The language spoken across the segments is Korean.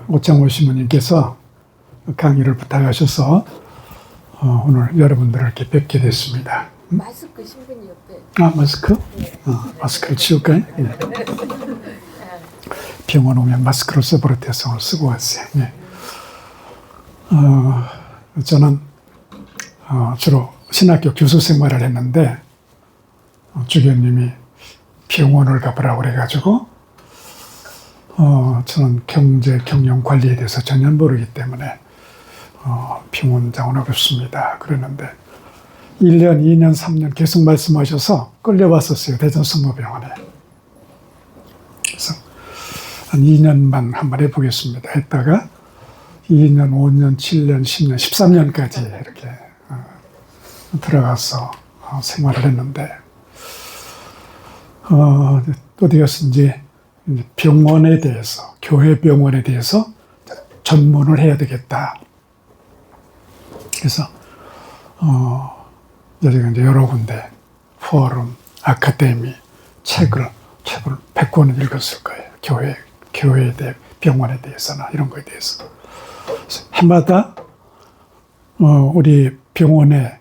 오창호 신부님께서 강의를 부탁하셔서 오늘 여러분들을 이렇게 뵙게 됐습니다. 마스크 신분이 옆에. 마스크? 네. 마스크를 치울까요? 네. 병원 오면 마스크를 써버릇해서 오늘 쓰고 왔어요. 네. 저는 주로 신학교 교수 생활을 했는데 주교님이 병원을 가보라고 그래가지고 저는 경제 경영 관리에 대해서 전혀 모르기 때문에 병원장은 어렵습니다. 그랬는데 1년, 2년, 3년 계속 말씀하셔서 끌려왔었어요. 대전성모병원에. 그래서 한 2년만 한번 해보겠습니다. 했다가 2년, 5년, 7년, 10년, 13년까지 이렇게 들어가서 생활을 했는데 어디 갔는지 병원에 대해서, 교회 병원에 대해서 전문을 해야 되겠다. 그래서 제가 이제 여러 군데 포럼, 아카데미, 책을 100권을 읽었을 거예요. 교회에 대해, 병원에 대해서나 이런 거에 대해서. 해마다 우리 병원의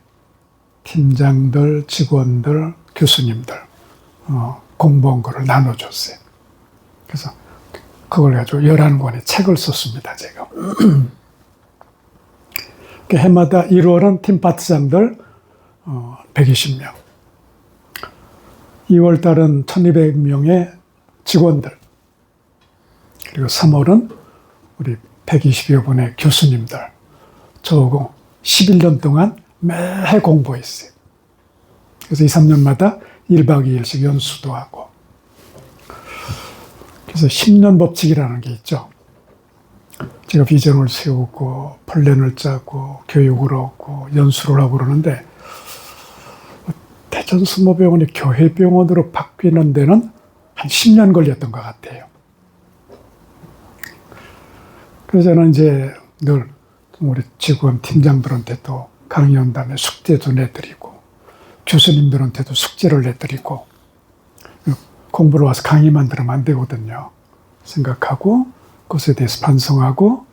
팀장들, 직원들, 교수님들 공부한 거를 나눠줬어요. 그래서 그걸 가지고 11권의 책을 썼습니다, 제가. 해마다 1월은 팀 파트장들 120명, 2월 달은 1200명의 직원들, 그리고 3월은 우리 120여 분의 교수님들, 저하고 11년 동안 매해 공부했어요. 그래서 2, 3년마다 1박 2일씩 연수도 하고. 그래서 10년 법칙이라는 게 있죠. 제가 비전을 세우고 플랜을 짜고 교육을 얻고 연수를 하고 그러는데 대전성모병원이 교회병원으로 바뀌는 데는 한 10년 걸렸던 것 같아요. 그래서 저는 이제 늘 우리 직원 팀장들한테도 강의한 다음에 숙제도 내드리고 교수님들한테도 숙제를 내드리고 공부를 와서 강의만 들으면 안 되거든요. 생각하고 그것에 대해서 반성하고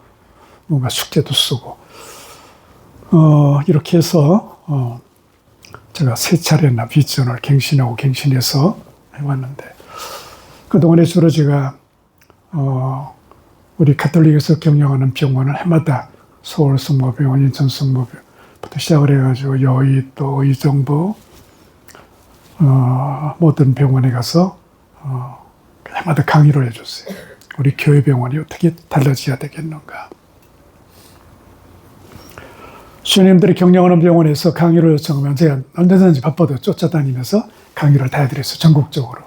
뭔가 숙제도 쓰고 이렇게 해서 제가 3차례나 비전을 갱신하고 갱신해서 해왔는데 그동안에 주로 제가 우리 가톨릭에서 경영하는 병원을 해마다 서울성모병원, 인천성모병원부터 시작을 해가지고 여의도, 의정부 모든 병원에 가서 해마다 강의를 해줬어요. 우리 교회 병원이 어떻게 달라져야 되겠는가. 수녀님들이 경영하는 병원에서 강의를 요청하면 제가 언제든지 바빠도 쫓아다니면서 강의를 다 해드렸어요. 전국적으로.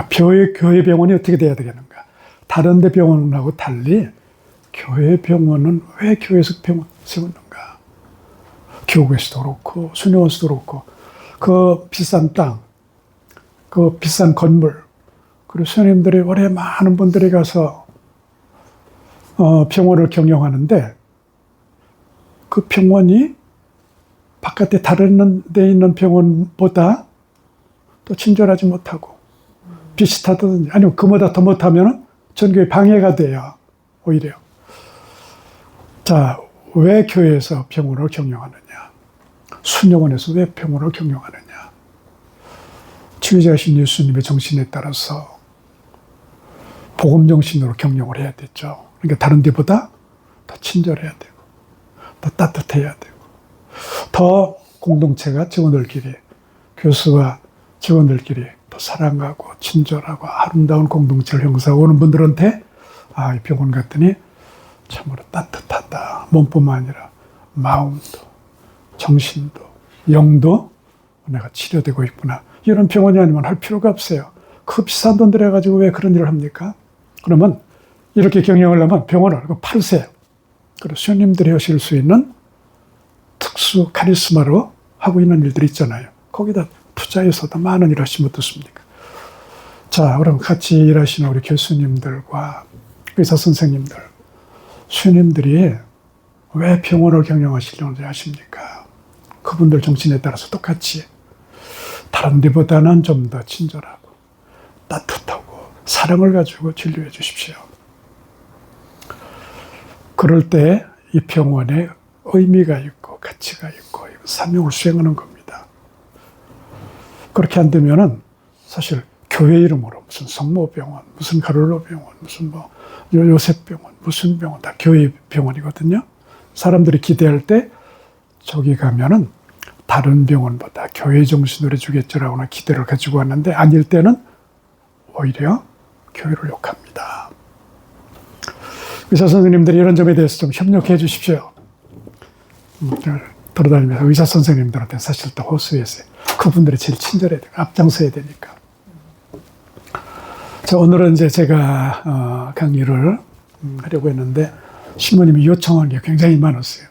교회 병원이 어떻게 돼야 되겠는가. 다른 데 병원하고 달리 교회 병원은 왜 교회에서 병원 세웠는가. 교구에서도 그렇고 수녀원에서도 그렇고 그 비싼 땅, 그 비싼 건물, 그리고 수녀님들이 올해 많은 분들이 가서 병원을 경영하는데 그 병원이 바깥에 다른 데 있는 병원보다 또 친절하지 못하고 비슷하다든지 아니면 그보다 더 못하면 전교에 방해가 돼요. 오히려. 자, 왜 교회에서 병원을 경영하느냐? 수녀원에서 왜 병원을 경영하느냐? 치유자신 예수님의 정신에 따라서 복음 정신으로 경영을 해야 되죠. 그러니까 다른 데보다 더 친절해야 되고 더 따뜻해야 되고 더 공동체가 직원들끼리 교수와 직원들끼리 더 사랑하고 친절하고 아름다운 공동체를 형성하고 오는 분들한테 이 병원 갔더니 참으로 따뜻하다. 몸뿐만 아니라 마음도 정신도 영도 내가 치료되고 있구나. 이런 병원이 아니면 할 필요가 없어요. 그 비싼 돈 들여가지고 왜 그런 일을 합니까? 그러면 이렇게 경영을 하면 병원을 팔세요. 그리고 수녀님들이 하실 수 있는 특수 카리스마로 하고 있는 일들이 있잖아요. 거기다 투자해서 더 많은 일 하시면 어떻습니까? 자, 그럼 같이 일하시는 우리 교수님들과 의사 선생님들, 수녀님들이 왜 병원을 경영하시려는지 아십니까? 그분들 정신에 따라서 똑같이 다른 데보다는 좀 더 친절하고 따뜻하고 사랑을 가지고 진료해 주십시오. 그럴 때 이 병원에 의미가 있고 가치가 있고 사명을 수행하는 겁니다. 그렇게 안 되면은 사실 교회 이름으로 무슨 성모병원, 무슨 가톨로 병원, 무슨 뭐 요셉병원, 무슨 병원 다 교회 병원이거든요. 사람들이 기대할 때 저기 가면은 다른 병원보다 교회 정신으로 해주겠죠라고는 기대를 가지고 왔는데 아닐 때는 오히려 교회를 욕합니다. 의사 선생님들이 이런 점에 대해서 좀 협력해 주십시오. 돌아다니면서 의사 선생님들한테 사실 또 호소했어요. 그분들이 제일 친절해야 돼요. 앞장서야 되니까. 자, 오늘은 이제 제가 강의를 하려고 했는데 신부님이 요청한 게 굉장히 많았어요.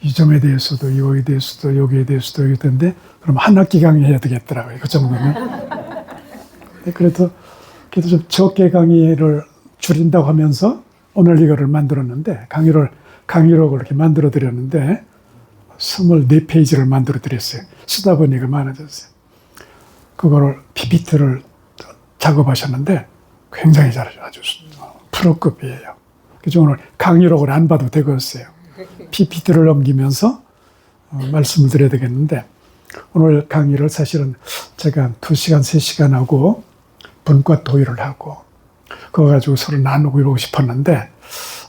이 점에 대해서도 이거에 대해서도 여기에 대해서도 이랬는데 그럼 한 학기 강의해야 되겠더라고요. 그 정도면. 그래도 좀 적게 강의를 줄인다고 하면서 오늘 이거를 만들었는데 강의로 그렇게 만들어 드렸는데 24페이지를 만들어 드렸어요. 쓰다 보니까 많아졌어요. 그거를 PPT를 작업하셨는데 굉장히 잘하죠. 아주 프로급이에요. 그래서 오늘 강의록을 안 봐도 되겠어요. PPT를 넘기면서 말씀을 드려야 되겠는데 오늘 강의를 사실은 제가 2시간, 3시간 하고 분과 토의를 하고 그거 가지고 서로 나누고 이러고 싶었는데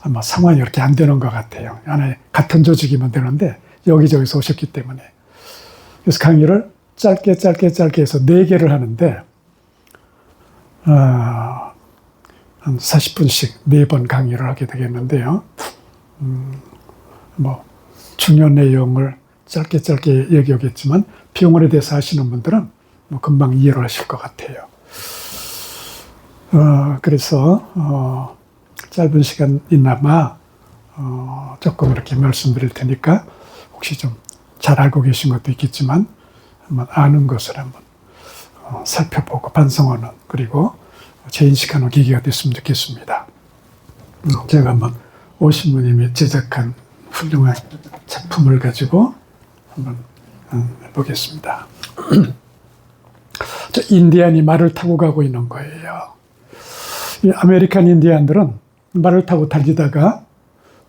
아마 상황이 이렇게 안 되는 것 같아요. 안에 같은 조직이면 되는데 여기저기서 오셨기 때문에. 그래서 강의를 짧게 해서 4개를 하는데 한 40분씩 4번 강의를 하게 되겠는데요. 뭐 중요한 내용을 짧게 얘기하겠지만 병원에 대해서 하시는 분들은 뭐 금방 이해를 하실 것 같아요. 그래서 짧은 시간이나마 조금 이렇게 말씀드릴 테니까 혹시 좀 잘 알고 계신 것도 있겠지만 한번 아는 것을 한번 살펴보고 반성하는 그리고 재인식하는 계기가 됐으면 좋겠습니다. 제가 한번 오신부님이 제작한 훌륭한 작품을 가지고 한번 해보겠습니다. 인디안이 말을 타고 가고 있는 거예요. 이 아메리칸 인디안들은 말을 타고 달리다가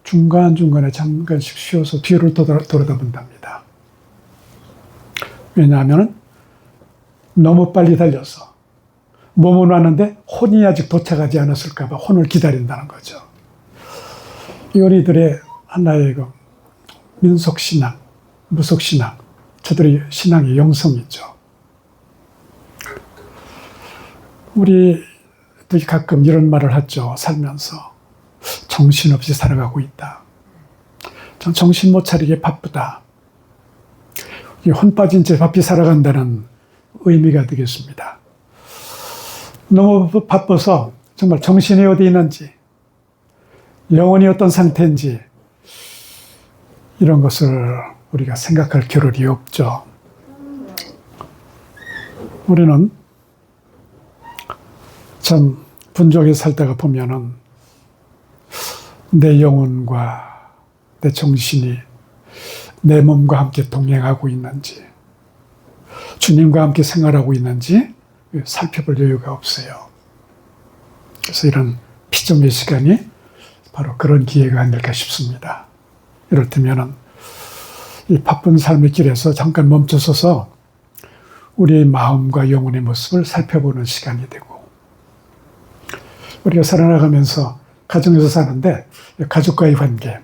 중간중간에 잠깐씩 쉬어서 뒤를 돌아다본답니다. 왜냐하면 너무 빨리 달려서 몸은 왔는데 혼이 아직 도착하지 않았을까 봐 혼을 기다린다는 거죠. 이들의 하나의 민속신앙, 무속신앙, 저들의 신앙의 영성이죠. 우리들이 가끔 이런 말을 하죠. 살면서 정신없이 살아가고 있다. 전 정신 못 차리게 바쁘다. 혼 빠진 채 바삐 살아간다는 의미가 되겠습니다. 너무 바빠서 정말 정신이 어디 있는지, 영혼이 어떤 상태인지 이런 것을 우리가 생각할 겨를이 없죠. 우리는 참 분주하게 살다가 보면은 내 영혼과 내 정신이 내 몸과 함께 동행하고 있는지, 주님과 함께 생활하고 있는지 살펴볼 여유가 없어요. 그래서 이런 피정의 시간이 바로 그런 기회가 아닐까 싶습니다. 이를테면은 이 바쁜 삶의 길에서 잠깐 멈춰서서 우리의 마음과 영혼의 모습을 살펴보는 시간이 되고, 우리가 살아나가면서 가정에서 사는데 가족과의 관계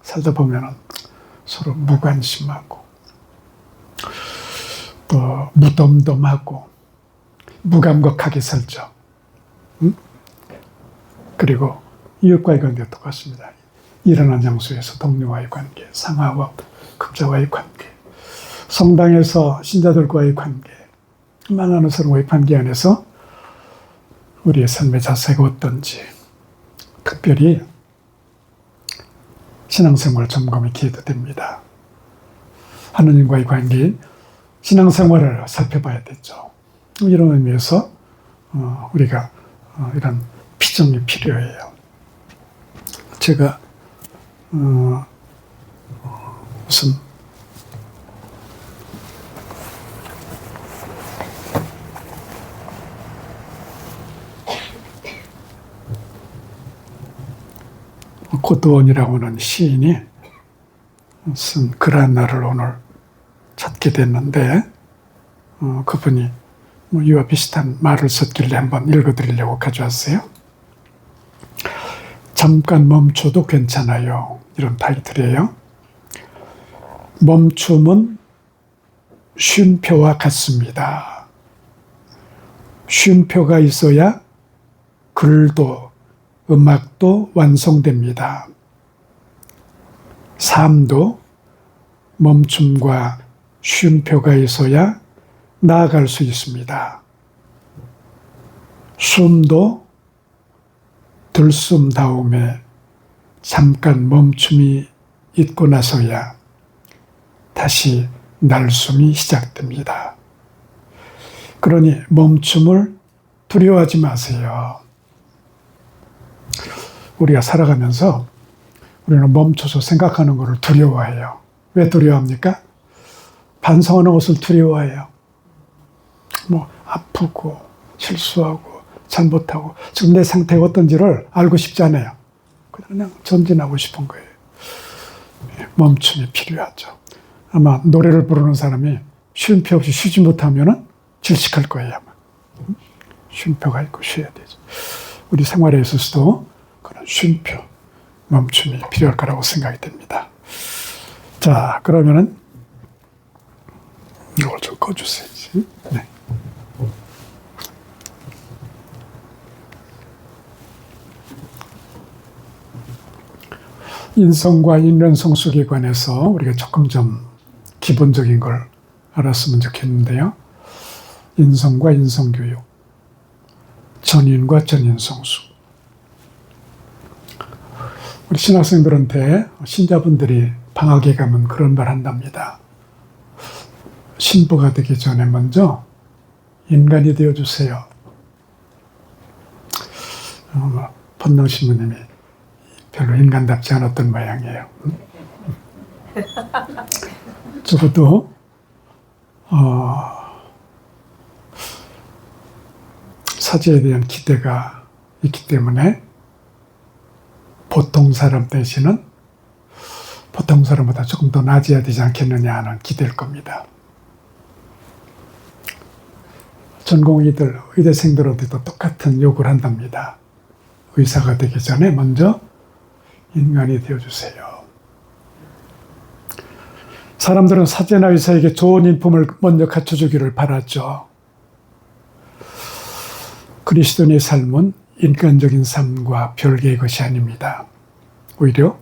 살다 보면은 서로 무관심하고 또 무덤덤하고 무감각하게 살죠. 그리고 이웃과의 관계도 똑같습니다. 일어난 장소에서 동료와의 관계, 상하와 급자와의 관계, 성당에서 신자들과의 관계, 만나는 사람과의 관계 안에서 우리의 삶의 자세가 어떤지, 특별히 신앙생활 점검의 기회도 됩니다. 하느님과의 관계인 신앙생활을 살펴봐야 되죠. 이런 의미에서 우리가 이런 피정이 필요해요. 제가 무슨 고도원이라고 하는 시인이 쓴 글 하나를 오늘 찾게 됐는데, 그분이 이와 비슷한 말을 썼길래 한번 읽어드리려고 가져왔어요. 잠깐 멈춰도 괜찮아요. 이런 타이틀이에요. 멈춤은 쉼표와 같습니다. 쉼표가 있어야 글도 음악도 완성됩니다. 삶도 멈춤과 쉼표가 있어야 나아갈 수 있습니다. 숨도 들숨 다음에 잠깐 멈춤이 있고 나서야 다시 날숨이 시작됩니다. 그러니 멈춤을 두려워하지 마세요. 우리가 살아가면서 우리는 멈춰서 생각하는 것을 두려워해요. 왜 두려워합니까? 반성하는 것을 두려워해요. 아프고 실수하고 잘못하고 지금 내 상태가 어떤지를 알고 싶지 않아요. 그냥 전진하고 싶은 거예요. 멈춤이 필요하죠. 아마 노래를 부르는 사람이 쉼표 없이 쉬지 못하면 질식할 거예요. 아마. 쉼표가 있고 쉬어야 되죠. 우리 생활에 있어서도 그런 쉼표, 멈춤이 필요할 거라고 생각이 됩니다. 자, 그러면은 이걸 좀 꺼주세요. 네. 인성과 인간성숙에 관해서 우리가 조금 좀 기본적인 걸 알았으면 좋겠는데요. 인성과 인성교육, 전인과 전인성숙. 우리 신학생들한테 신자분들이 방학에 가면 그런 말 한답니다. 신부가 되기 전에 먼저 인간이 되어주세요. 본능 신부님이 별로 인간답지 않았던 모양이에요. 적어도 사제에 대한 기대가 있기 때문에 보통 사람 대신은 보통 사람보다 조금 더 나아져야 되지 않겠느냐 하는 기대일 겁니다. 전공의들, 의대생들한테도 똑같은 요구를 한답니다. 의사가 되기 전에 먼저 인간이 되어주세요. 사람들은 사제나 의사에게 좋은 인품을 먼저 갖춰주기를 바라죠. 그리스도인의 삶은 인간적인 삶과 별개의 것이 아닙니다. 오히려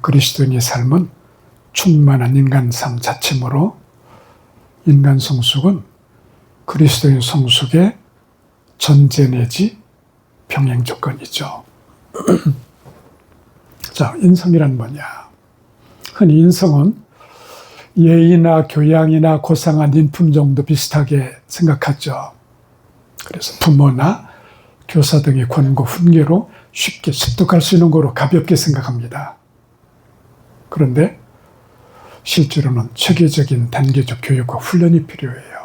그리스도인의 삶은 충만한 인간 삶 자체므로 인간 성숙은 그리스도인 성숙의 전제 내지 병행 조건이죠. 자, 인성이란 뭐냐? 흔히 인성은 예의나 교양이나 고상한 인품 정도 비슷하게 생각하죠. 그래서 부모나 교사 등의 권고, 훈계로 쉽게 습득할 수 있는 거로 가볍게 생각합니다. 그런데 실제로는 체계적인 단계적 교육과 훈련이 필요해요.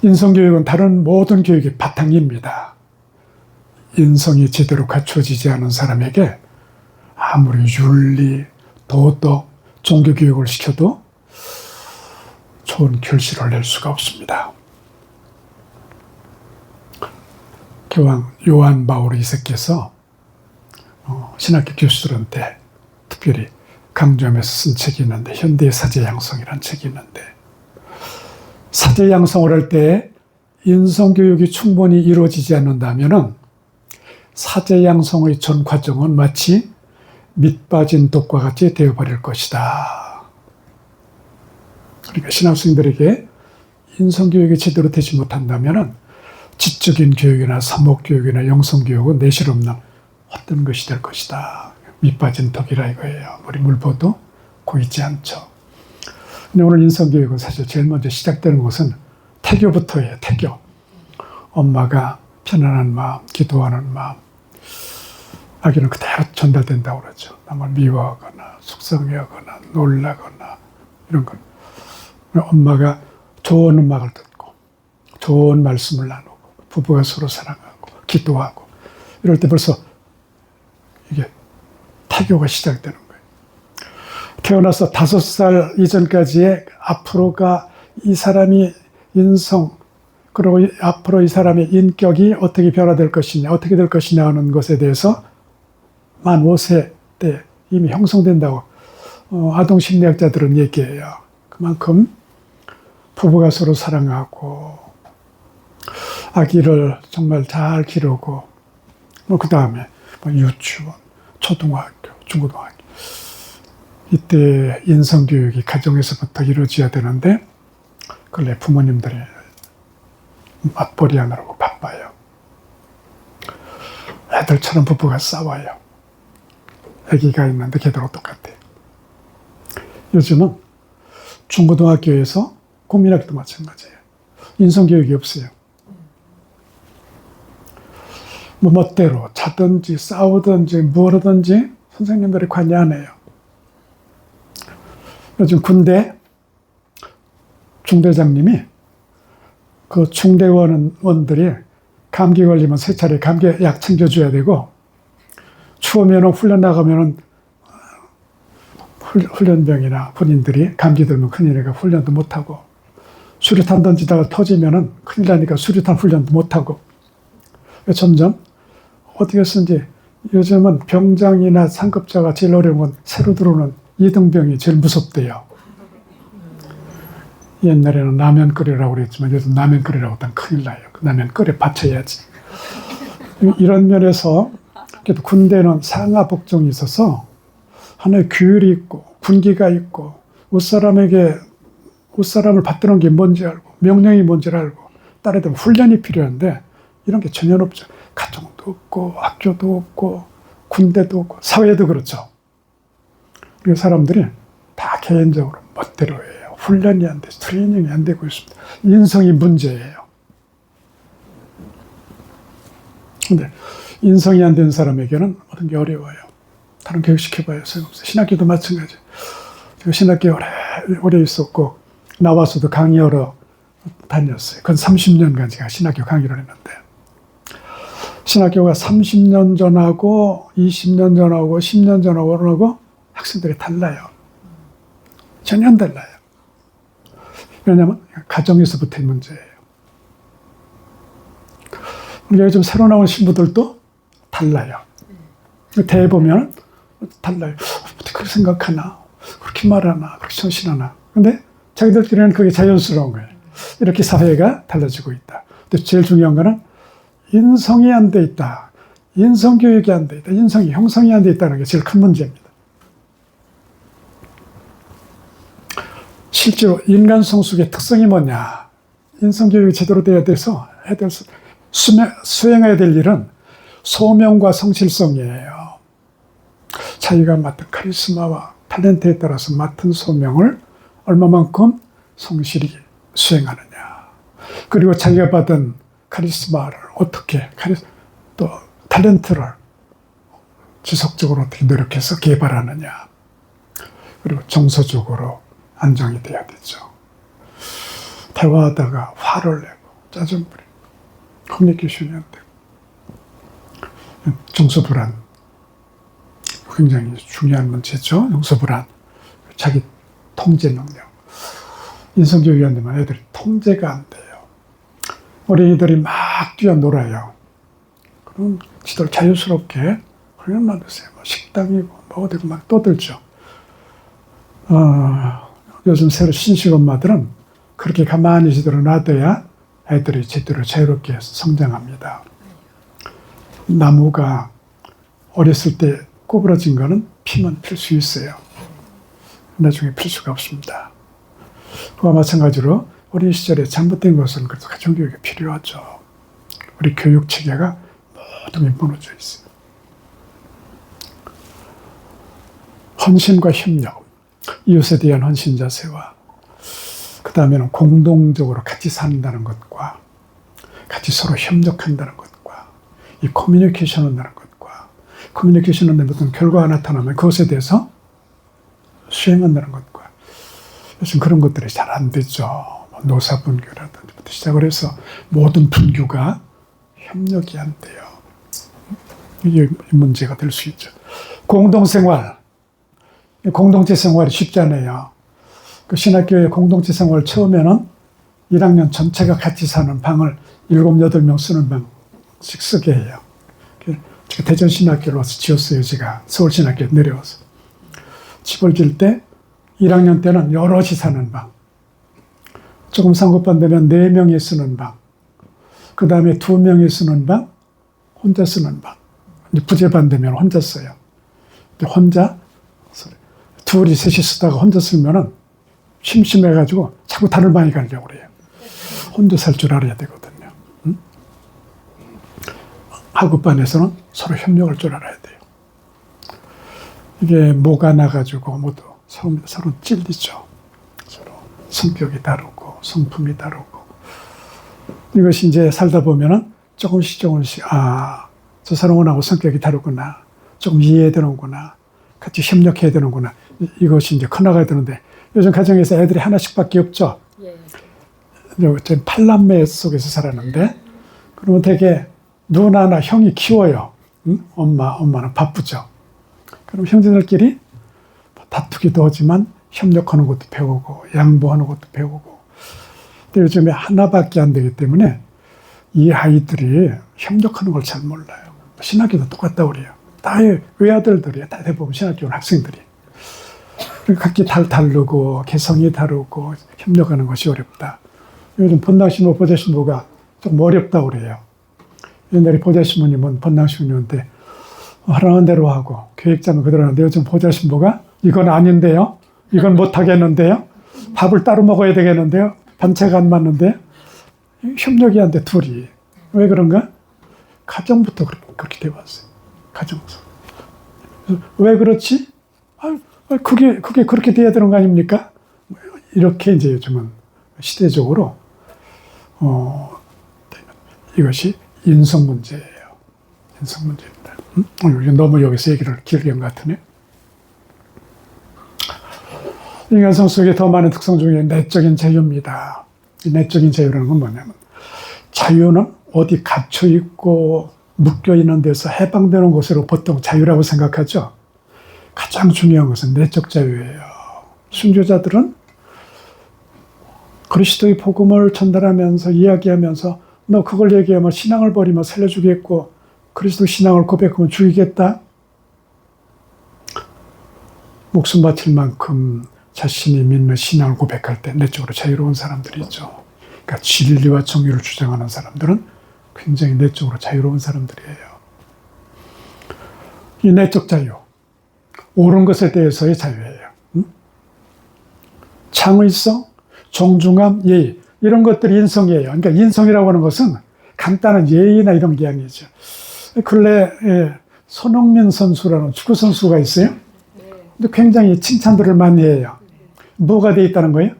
인성교육은 다른 모든 교육의 바탕입니다. 인성이 제대로 갖춰지지 않은 사람에게 아무리 윤리, 도덕, 종교교육을 시켜도 좋은 결실을 낼 수가 없습니다. 교황 요한 바울 2세께서 신학교 교수들한테 특별히 강조하면서 쓴 책이 있는데, 현대의 사제양성이라는 책이 있는데, 사제양성을 할 때 인성교육이 충분히 이루어지지 않는다면 사제양성의 전 과정은 마치 밑 빠진 독과 같이 되어버릴 것이다. 그러니까 신학생들에게 인성교육이 제대로 되지 못한다면 지적인 교육이나 사목교육이나 영성교육은 내실 없는 헛된 것이 될 것이다. 밑 빠진 독이라 이거예요. 우리 물 부어도 고이지 않죠. 근데 오늘 인성교육은 사실 제일 먼저 시작되는 것은 태교부터예요. 태교. 엄마가 편안한 마음, 기도하는 마음, 아기는 그대로 전달된다고 그러죠. 남을 미워하거나 속상해하거나 놀라거나 이런 건 엄마가 좋은 음악을 듣고 좋은 말씀을 나누고 부부가 서로 사랑하고 기도하고 이럴 때 벌써 이게 태교가 시작되는 거예요. 태어나서 5살 이전까지의 앞으로가 이 사람이 인성, 그리고 앞으로 이 사람의 인격이 어떻게 변화될 것이냐, 어떻게 될 것이냐 하는 것에 대해서 만 5세 때 이미 형성된다고 아동 심리학자들은 얘기해요. 그만큼 부부가 서로 사랑하고 아기를 정말 잘 기르고 그 다음에 유치원, 초등학교, 중고등학교 이때 인성교육이 가정에서부터 이루어져야 되는데 그걸 부모님들이 맞벌이 하느라고 바빠요. 애들처럼 부부가 싸워요. 아기가 있는데 걔들하고 똑같아요. 요즘은 중고등학교에서 국민학교도 마찬가지예요. 인성교육이 없어요. 뭐 멋대로 자든지 싸우든지 뭘 하든지 선생님들이 관여 안 해요. 요즘 군대 중대장님이 그 중대원들이 감기 걸리면 3차례 감기약 챙겨줘야 되고 추우면 훈련 나가면 훈련병이나 군인들이 감기 들면 큰일이니까 훈련도 못하고 수류탄 던지다가 터지면 큰일 나니까 수류탄 훈련도 못하고 점점 어떻게 쓰는지 요즘은 병장이나 상급자가 제일 어려운 건 새로 들어오는 2등병이 제일 무섭대요. 옛날에는 라면 끓이라고 그랬지만 요즘 라면 끓이라고 하면 큰일 나요. 라면 끓여 받쳐야지. 이런 면에서 그래도 군대는 상하 복종이 있어서 하나의 규율이 있고 군기가 있고 옷사람을 받드는 게 뭔지 알고 명령이 뭔지를 알고 따라야 되면 훈련이 필요한데 이런 게 전혀 없죠. 가정도 없고 학교도 없고 군대도 없고 사회도 그렇죠. 이 사람들이 다 개인적으로 멋대로 해요. 훈련이 안 돼, 트레이닝이 안 되고 있습니다. 인성이 문제예요. 근데 인성이 안 된 사람에게는 모든 게 어려워요. 다른 교육 시켜봐요. 소용없어요. 신학교도 마찬가지. 제가 신학교 오래 있었고 나와서도 강의하러 다녔어요. 그건 30년간 제가 신학교 강의를 했는데 신학교가 30년 전하고 20년 전하고 10년 전하고 학생들이 달라요. 전혀 달라요. 왜냐하면 가정에서부터의 문제예요. 우리가 요즘 새로 나온 신부들도 달라요. 대해 보면 달라요. 어떻게 그렇게 생각하나, 그렇게 말하나, 그렇게 정신하나. 근데 자기들끼리는 그게 자연스러운 거예요. 이렇게 사회가 달라지고 있다. 근데 제일 중요한 거는 인성이 안 돼 있다. 인성교육이 안 돼 있다. 인성이 형성이 안 돼 있다는 게 제일 큰 문제입니다. 실제로 인간 성숙의 특성이 뭐냐. 인성교육이 제대로 돼야 돼서 수행해야 될 일은 소명과 성실성이에요. 자기가 맡은 카리스마와 탤런트에 따라서 맡은 소명을 얼마만큼 성실히 수행하느냐. 그리고 자기가 받은 카리스마를 어떻게, 또 탤런트를 지속적으로 어떻게 노력해서 개발하느냐. 그리고 정서적으로 안정이 돼야 되죠. 대화하다가 화를 내고 짜증 부리고 커뮤니케이션이 안 되고 정서불안 굉장히 중요한 문제죠. 정서불안, 자기 통제 능력. 인성교육이 안 되면 애들이 통제가 안 돼요. 어린이들이 막 뛰어놀아요. 그럼 지들 자유스럽게 그냥 놔두세요. 뭐 식당이고 뭐 어디고 막 떠들죠. 요즘 새로 신식 엄마들은 그렇게 가만히 지들을 놔둬야 애들이 제대로 자유롭게 성장합니다. 나무가 어렸을 때 구부러진 거는 피면 필 수 있어요. 나중에 필 수가 없습니다. 그와 마찬가지로 어린 시절에 잘못된 것은 그래서 가정교육이 필요하죠. 우리 교육 체계가 모든 게 무너져 있어요. 헌신과 협력, 이웃에 대한 헌신 자세와 그 다음에는 공동적으로 같이 산다는 것과 같이 서로 협력한다는 것과 이 커뮤니케이션 한다는 것과 커뮤니케이션 한다는 어떤 결과가 나타나면 그것에 대해서 수행한다는 것과 요즘 그런 것들이 잘 안 되죠. 노사분교라든지 시작을 해서 모든 분교가 협력이 안 돼요. 이게 문제가 될 수 있죠. 공동생활. 공동체 생활이 쉽지 않아요. 그 신학교의 공동체 생활 처음에는 1학년 전체가 같이 사는 방을 7, 8명 쓰는 방씩 쓰게 해요. 제가 대전신학교로 와서 지었어요. 제가 서울신학교에 내려와서. 집을 지을 때 1학년 때는 여럿이 사는 방. 조금 상급반 되면 4명이 쓰는 방. 그 다음에 2명이 쓰는 방, 혼자 쓰는 방. 부재반 되면 혼자 써요. 혼자, 둘이 셋이 쓰다가 혼자 쓰면은 심심해가지고 자꾸 다른 방에 가려고 그래요. 혼자 살 줄 알아야 되거든요. 응? 학업반에서는 서로 협력할 줄 알아야 돼요. 이게 뭐가 나가지고 모두 서로 찔리죠. 서로 성격이 다르고 성품이 다르고. 이것이 이제 살다 보면은 조금씩 저 사람하고 성격이 다르구나. 조금 이해해야 되는구나. 같이 협력해야 되는구나. 이것이 이제 커나가야 되는데 요즘 가정에서 애들이 하나씩밖에 없죠. 예. 저는 8남매 속에서 살았는데 그러면 되게 누나나 형이 키워요. 응? 엄마는 바쁘죠. 그럼 형제들끼리 다투기도 하지만 협력하는 것도 배우고 양보하는 것도 배우고. 근데 요즘에 하나밖에 안 되기 때문에 이 아이들이 협력하는 걸 잘 몰라요. 신학교도 똑같다고 그래요. 다 외아들들이에요. 다 대부분 신학교 학생들이. 각기 다르고 개성이 다르고 협력하는 것이 어렵다. 요즘 본당신부, 보좌신부가 좀 어렵다고 그래요. 옛날에 보좌신부님은 본당신부님한테 하라는 대로 하고 계획자는 그대로 하는데 요즘 보좌신부가 이건 아닌데요. 이건 못하겠는데요. 밥을 따로 먹어야 되겠는데요. 반차가 안 맞는데 협력이 안 돼, 둘이. 왜 그런가? 가정부터 그렇게 되어 왔어요. 가정부터. 왜 그렇지? 그게 그렇게 돼야 되는 거 아닙니까? 이렇게 이제 요즘은 시대적으로, 이것이 인성 문제예요. 인성 문제입니다. 너무 여기서 얘기를 길게 한 것 같으네. 인간성 속에 더 많은 특성 중에 내적인 자유입니다. 이 내적인 자유라는 건 뭐냐면, 자유는 어디 갇혀 있고 묶여 있는 데서 해방되는 것으로 보통 자유라고 생각하죠. 가장 중요한 것은 내적 자유예요. 순교자들은 그리스도의 복음을 전달하면서 이야기하면서 너 그걸 얘기하면 신앙을 버리면 살려주겠고 그리스도 신앙을 고백하면 죽이겠다. 목숨 바칠 만큼 자신이 믿는 신앙을 고백할 때 내적으로 자유로운 사람들이 있죠. 그러니까 진리와 정의를 주장하는 사람들은 굉장히 내적으로 자유로운 사람들이에요. 이 내적 자유, 옳은 것에 대해서의 자유예요. 창의성, 정중함, 예의 이런 것들이 인성이에요. 그러니까 인성이라고 하는 것은 간단한 예의나 이런 게 아니죠. 근래 손흥민 선수라는 축구 선수가 있어요. 근데 굉장히 칭찬들을 많이 해요. 뭐가 돼 있다는 거예요?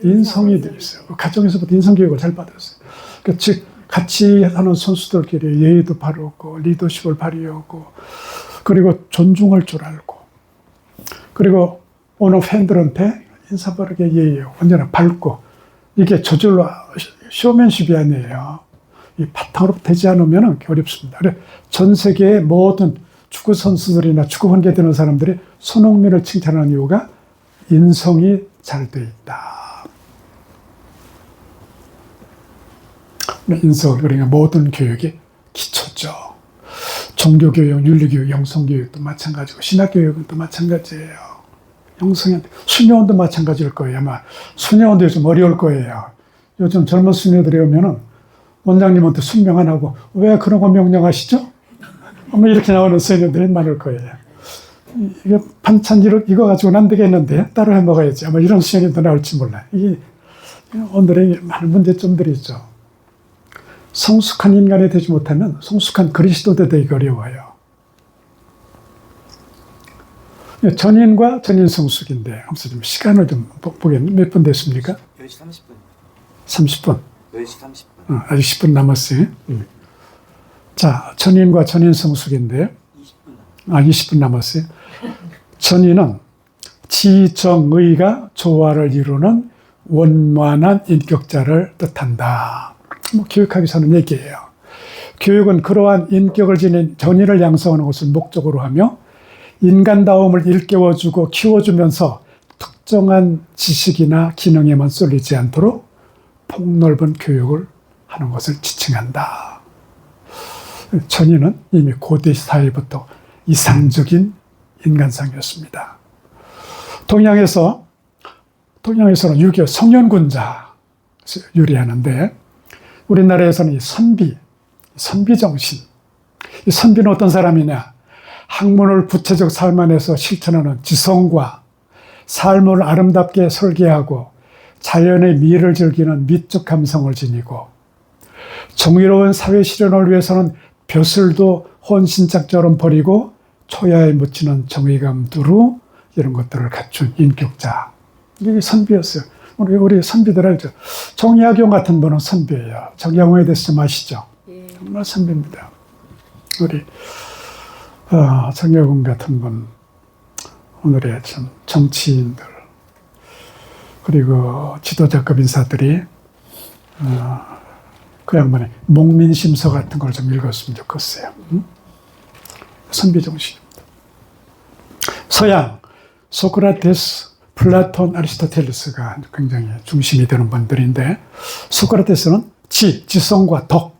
인성이 돼 있어요. 가정에서부터 인성 교육을 잘 받았어요. 그러니까 즉 같이 하는 선수들끼리 예의도 바르고 리더십을 발휘하고 그리고 존중할 줄 알고 그리고 오는 팬들한테 인사 바르게 예의하고 언제나 밝고 이게 저절로 쇼맨십이 아니에요. 이 바탕으로 되지 않으면 어렵습니다. 그래 전 세계의 모든 축구 선수들이나 축구 관계되는 사람들이 손흥민을 칭찬하는 이유가 인성이 잘 돼 있다. 인성, 그러니까 모든 교육이 기초죠. 종교교육, 윤리교육, 영성교육도 마찬가지고 신학교육도 마찬가지예요. 영성이 수녀원도 마찬가지일 거예요. 아마 수녀원도 요즘 어려울 거예요. 요즘 젊은 수녀들이 오면은 원장님한테 순명 안 하고 왜 그런 거 명령하시죠? 아마 이렇게 나오는 수녀들이 많을 거예요. 이거 반찬 이거 가지고는 안 되겠는데 따로 해 먹어야지. 아마 이런 수녀님도 나올지 몰라요. 이게 오늘의 많은 문제점들이 있죠. 성숙한 인간이 되지 못하면 성숙한 그리스도도 되기 어려워요. 전인과 전인 성숙인데 아무튼 좀 시간을 좀 보겠는데 몇 분 됐습니까? 10시 30분. 30분. 10시 30분. 아직 10분 남았어요. 자, 전인과 전인 성숙인데 20분 남았어요. 전인은 지정의가 조화를 이루는 원만한 인격자를 뜻한다. 교육학에서 하는 얘기예요. 교육은 그러한 인격을 지닌 전인을 양성하는 것을 목적으로 하며 인간다움을 일깨워주고 키워주면서 특정한 지식이나 기능에만 쏠리지 않도록 폭넓은 교육을 하는 것을 지칭한다. 전인은 이미 고대 사회부터 이상적인 인간상이었습니다. 동양에서는 유교 성현군자 유래하는데 우리나라에서는 이 선비 정신. 이 선비는 어떤 사람이냐? 학문을 구체적 삶 안에서 실천하는 지성과 삶을 아름답게 설계하고 자연의 미를 즐기는 미적 감성을 지니고 정의로운 사회 실현을 위해서는 벼슬도 헌신짝처럼 버리고 초야에 묻히는 정의감 두루 이런 것들을 갖춘 인격자. 이게 선비였어요. 우리 선비들 알죠? 정약용 같은 분은 선비예요. 정약용에 대해서 좀 아시죠? 예. 정말 선비입니다. 우리 정약용 같은 분, 오늘의 참 정치인들 그리고 지도자급 인사들이 그 양반의 목민심서 같은 걸 좀 읽었으면 좋겠어요. 선비 정신입니다. 서양 소크라테스, 플라톤, 아리스토텔레스가 굉장히 중심이 되는 분들인데 소크라테스는 지성과 덕,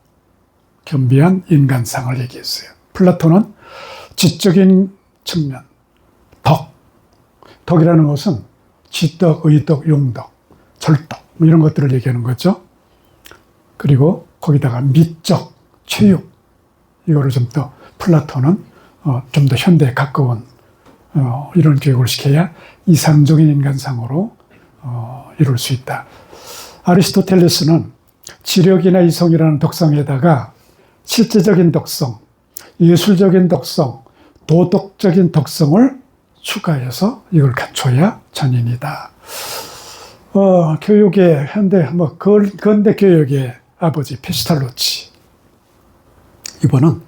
겸비한 인간상을 얘기했어요. 플라톤은 지적인 측면, 덕이라는 것은 지덕, 의덕, 용덕, 절덕 이런 것들을 얘기하는 거죠. 그리고 거기다가 미적, 체육 이거를 좀 더 플라톤은 좀 더 현대에 가까운 이런 교육을 시켜야 이상적인 인간상으로 이룰 수 있다. 아리스토텔레스는 지력이나 이성이라는 덕성에다가 실제적인 덕성, 예술적인 덕성, 도덕적인 덕성을 추가해서 이걸 갖춰야 전인이다. 교육의 근대 교육의 아버지 페스탈로치. 이번은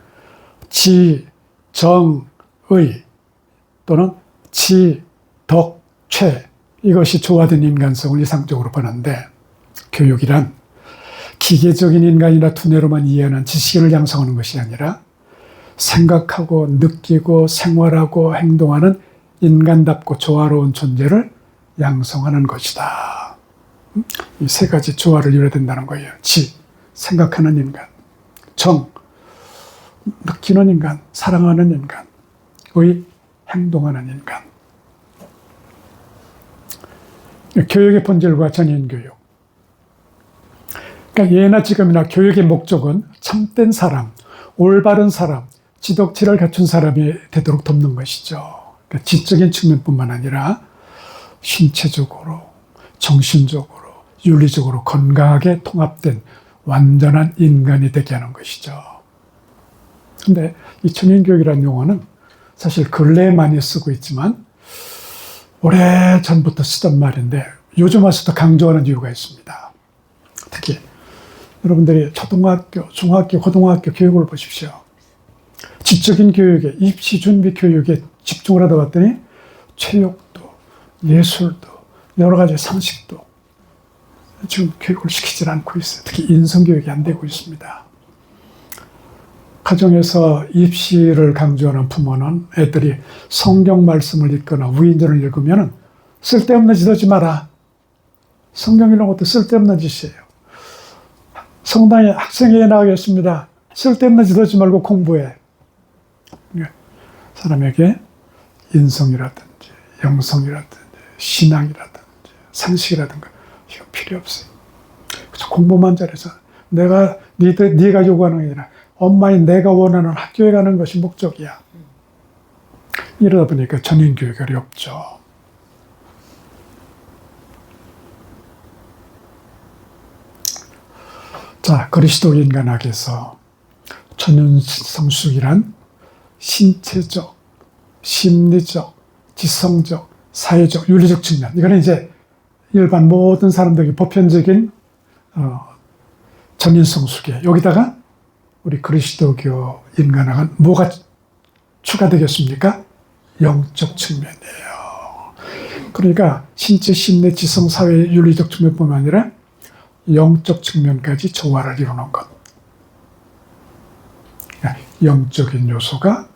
지, 정, 의 또는 지, 덕, 최 이것이 조화된 인간성을 이상적으로 보는데 교육이란 기계적인 인간이나 두뇌로만 이해하는 지식을 양성하는 것이 아니라 생각하고 느끼고 생활하고 행동하는 인간답고 조화로운 존재를 양성하는 것이다. 이 세 가지 조화를 이뤄야 된다는 거예요. 지, 생각하는 인간. 정, 느끼는 인간, 사랑하는 인간. 의, 행동하는 인간. 교육의 본질과 전인교육. 그러니까 예나 지금이나 교육의 목적은 참된 사람, 올바른 사람, 지덕지를 갖춘 사람이 되도록 돕는 것이죠. 그러니까 지적인 측면뿐만 아니라 신체적으로, 정신적으로, 윤리적으로 건강하게 통합된 완전한 인간이 되게 하는 것이죠. 근데 이 전인교육이라는 용어는 사실 근래에 많이 쓰고 있지만 오래전부터 쓰던 말인데 요즘 와서도 강조하는 이유가 있습니다. 특히 여러분들이 초등학교, 중학교, 고등학교 교육을 보십시오. 지적인 교육에, 입시 준비 교육에 집중을 하다 봤더니 체육도, 예술도, 여러 가지 상식도 지금 교육을 시키질 않고 있어요. 특히 인성교육이 안 되고 있습니다. 가정에서 입시를 강조하는 부모는 애들이 성경 말씀을 읽거나 위인전을 읽으면 쓸데없는 짓 하지 마라. 성경 이런 것도 쓸데없는 짓이에요. 성당에 학생회에 나가겠습니다. 쓸데없는 짓 하지 말고 공부해. 사람에게 인성이라든지 영성이라든지 신앙이라든지 상식이라든가 이거 필요 없어요. 그래서 공부만 잘해서 네가 요구하는 게 아니라 엄마인 내가 원하는 학교에 가는 것이 목적이야. 이러다 보니까 전인교육이 어렵죠. 자, 그리스도 인간학에서 전인성숙이란 신체적, 심리적, 지성적, 사회적, 윤리적 측면. 이거는 이제 일반 모든 사람들에게 보편적인 전인성숙이에요. 여기다가 우리 그리스도교 인간학은 뭐가 추가되겠습니까? 영적 측면이에요. 그러니까 신체, 심리, 지성, 사회, 윤리적 측면뿐만 아니라 영적 측면까지 조화를 이루는 것. 영적인 요소가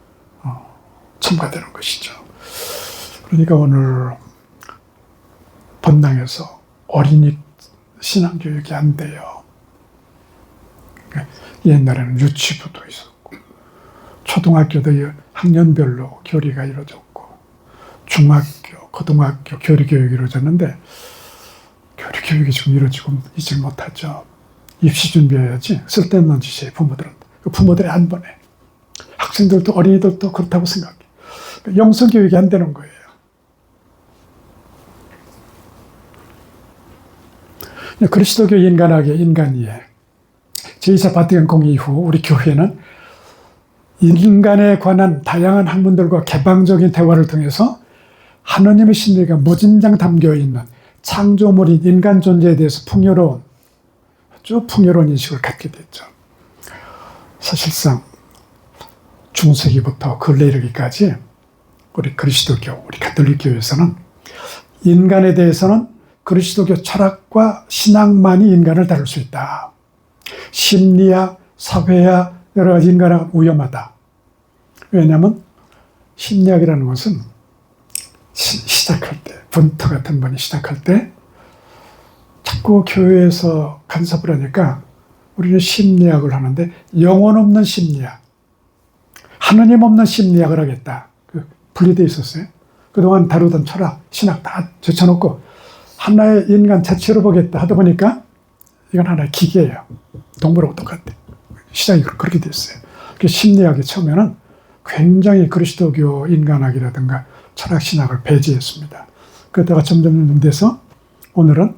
첨가되는 것이죠. 그러니까 오늘 본당에서 어린이 신앙교육이 안 돼요. 옛날에는 유치부도 있었고 초등학교도 학년별로 교리가 이루어졌고 중학교, 고등학교 교리교육이 이루어졌는데 교리교육이 지금 이루어지고 있지 못하죠. 입시 준비해야지 쓸데없는 짓이에요. 부모들이 안 보내. 학생들도 어린이들도 그렇다고 생각해. 영성교육이 안 되는 거예요. 그리스도교 인간학의 인간이에 제2차 바티칸 공의 이후 우리 교회는 인간에 관한 다양한 학문들과 개방적인 대화를 통해서 하느님의 신뢰가 무진장 담겨있는 창조물인 인간 존재에 대해서 아주 풍요로운 인식을 갖게 됐죠. 사실상 중세기부터 근래 이르기까지 우리 그리스도교, 우리 가톨릭 교회에서는 인간에 대해서는 그리스도교 철학과 신앙만이 인간을 다룰 수 있다. 심리학, 사회학, 여러 가지 인간은 위험하다. 왜냐하면 심리학이라는 것은 시작할 때, 분터 같은 분이 시작할 때 자꾸 교회에서 간섭을 하니까 우리는 심리학을 하는데 영혼 없는 심리학, 하느님 없는 심리학을 하겠다. 분리되어 있었어요. 그동안 다루던 철학, 신학 다 제쳐놓고 하나의 인간 자체로 보겠다 하다 보니까 이건 하나의 기계예요. 동물하고 똑같아. 시작이 그렇게 됐어요. 심리학이 처음에는 굉장히 그리스도교 인간학이라든가 철학 신학을 배제했습니다. 그러다가 점점 돼서 오늘은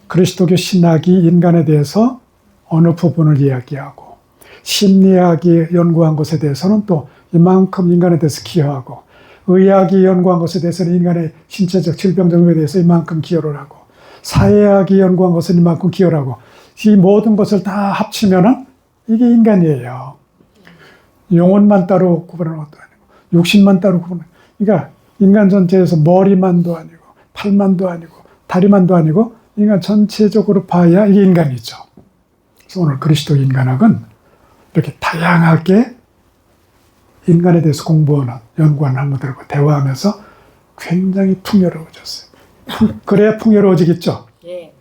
그리스도교 신학이 인간에 대해서 어느 부분을 이야기하고 심리학이 연구한 것에 대해서는 또 이만큼 인간에 대해서 기여하고 의학이 연구한 것에 대해서는 인간의 신체적 질병정에 대해서 이만큼 기여를 하고 사회학이 연구한 것은 이만큼 기여를 하고 이 모든 것을 다 합치면은 이게 인간이에요. 영혼만 따로 구분하는 것도 아니고 육신만 따로 구분하는. 그러니까 인간 전체에서 머리만도 아니고 팔만도 아니고 다리만도 아니고 인간 전체적으로 봐야 이게 인간이죠. 그래서 오늘 그리스도 인간학은 이렇게 다양하게 인간에 대해서 공부하는 연구하는 학문들과 대화하면서 굉장히 풍요로워졌어요. 그래야 풍요로워지겠죠. 예.